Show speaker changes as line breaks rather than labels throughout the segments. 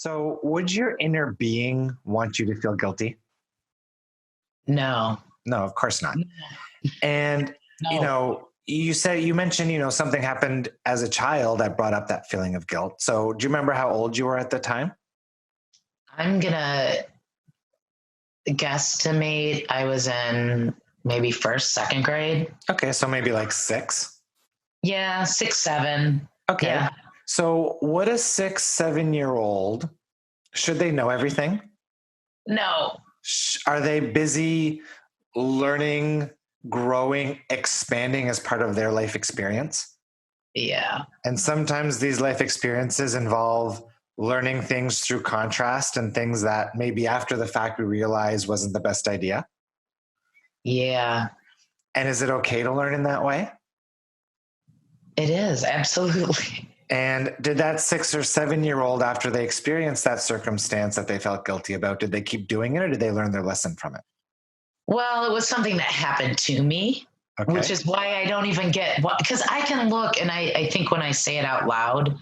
So, would your inner being want you to feel guilty?
No,
No, of course not. And,
no.
you mentioned, something happened as a child that brought up that feeling of guilt. So, do you remember how old you were at the time?
I'm gonna guesstimate I was in maybe first, second grade.
Okay, so maybe like six.
Yeah, 6, 7.
Okay.
Yeah.
So, would a 6, 7 year old, should they know everything?
No.
Are they busy learning, growing, expanding as part of their life experience?
Yeah.
And sometimes these life experiences involve learning things through contrast and things that maybe after the fact we realize wasn't the best idea.
Yeah.
And is it okay to learn in that way?
It is. Absolutely.
And did that 6 or 7 year old, after they experienced that circumstance that they felt guilty about, did they keep doing it or did they learn their lesson from it?
Well, it was something that happened to me, which
Okay.
is why I don't even get what, because I can look and I think when I say it out loud,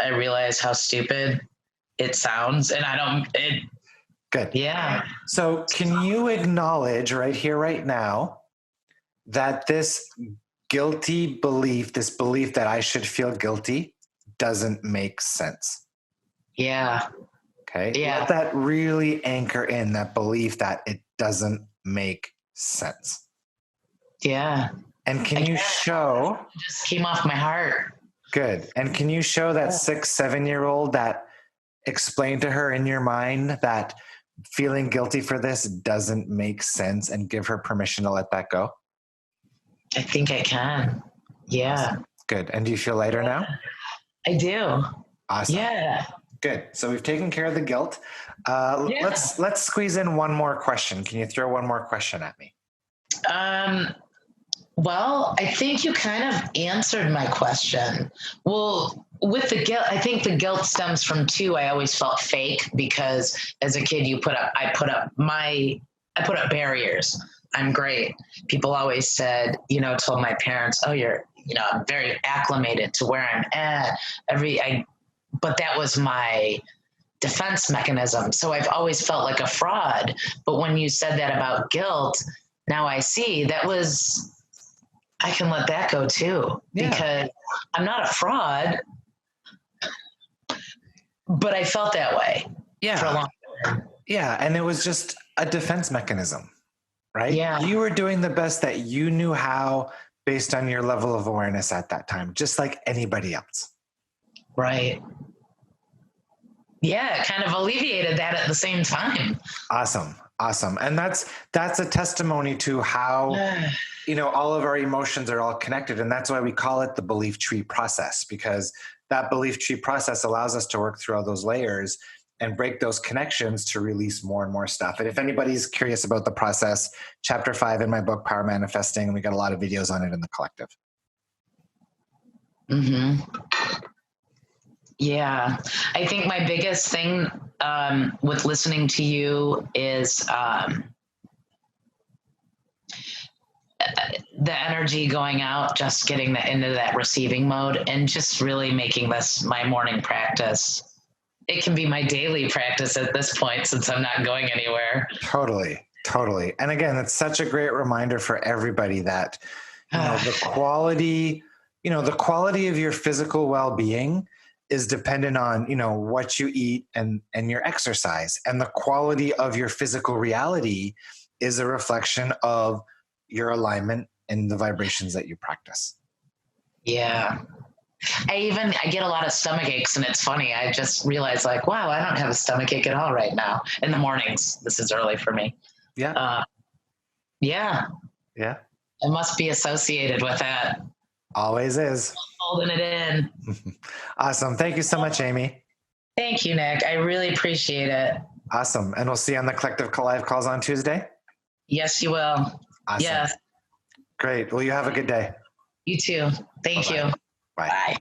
I realize how stupid it sounds. And I don't,
Good.
yeah.
So, can you acknowledge right here, right now, that this guilty belief, this belief that I should feel guilty, doesn't make sense?
Yeah.
Okay.
Yeah.
Let that really anchor in, that belief that it doesn't make sense.
Yeah.
And can you show,
It just came off my heart.
good. And can you show that 6, 7 year old that explain to her in your mind that feeling guilty for this doesn't make sense and give her permission to let that go?
I think I can. Yeah.
Good. And do you feel lighter now?
I do.
Awesome.
Yeah.
Good. So we've taken care of the guilt.
Yeah.
Let's squeeze in one more question. Can you throw one more question at me?
Well, I think you kind of answered my question. Well, with the guilt, I think the guilt stems from two. I always felt fake because as a kid, I put up barriers. I'm great. People always said, told my parents, oh, I'm very acclimated to where I'm at. But that was my defense mechanism. So I've always felt like a fraud. But when you said that about guilt, now I see I can let that go too, because I'm not a fraud, but I felt that way for a long time.
Yeah. And it was just a defense mechanism, right?
Yeah.
You were doing the best that you knew how based on your level of awareness at that time, just like anybody else.
Right. Yeah. It kind of alleviated that at the same time.
Awesome. And that's a testimony to how, all of our emotions are all connected. And that's why we call it the belief tree process, because that belief tree process allows us to work through all those layers and break those connections to release more and more stuff. And if anybody's curious about the process, chapter 5 in my book, Power Manifesting, and we got a lot of videos on it in the collective.
Mm-hmm. Yeah. I think my biggest thing with listening to you is the energy going out, just getting into that receiving mode and just really making this my morning practice. It can be my daily practice at this point since I'm not going anywhere.
Totally. And again, it's such a great reminder for everybody that, the quality of your physical well-being is dependent on, what you eat and your exercise. And the quality of your physical reality is a reflection of your alignment and the vibrations that you practice.
Yeah. I get a lot of stomach aches, and it's funny. I just realized wow, I don't have a stomach ache at all right now in the mornings. This is early for me.
Yeah.
Yeah.
Yeah.
It must be associated with that.
Always is.
Holding it in.
Awesome. Thank you so much, Amy.
Thank you, Nick. I really appreciate it.
Awesome. And we'll see you on the Collective Live calls on Tuesday.
Yes, you will.
Awesome.
Yes.
Great. Well, you have a good day.
You too. Thank you.
Bye.
Bye.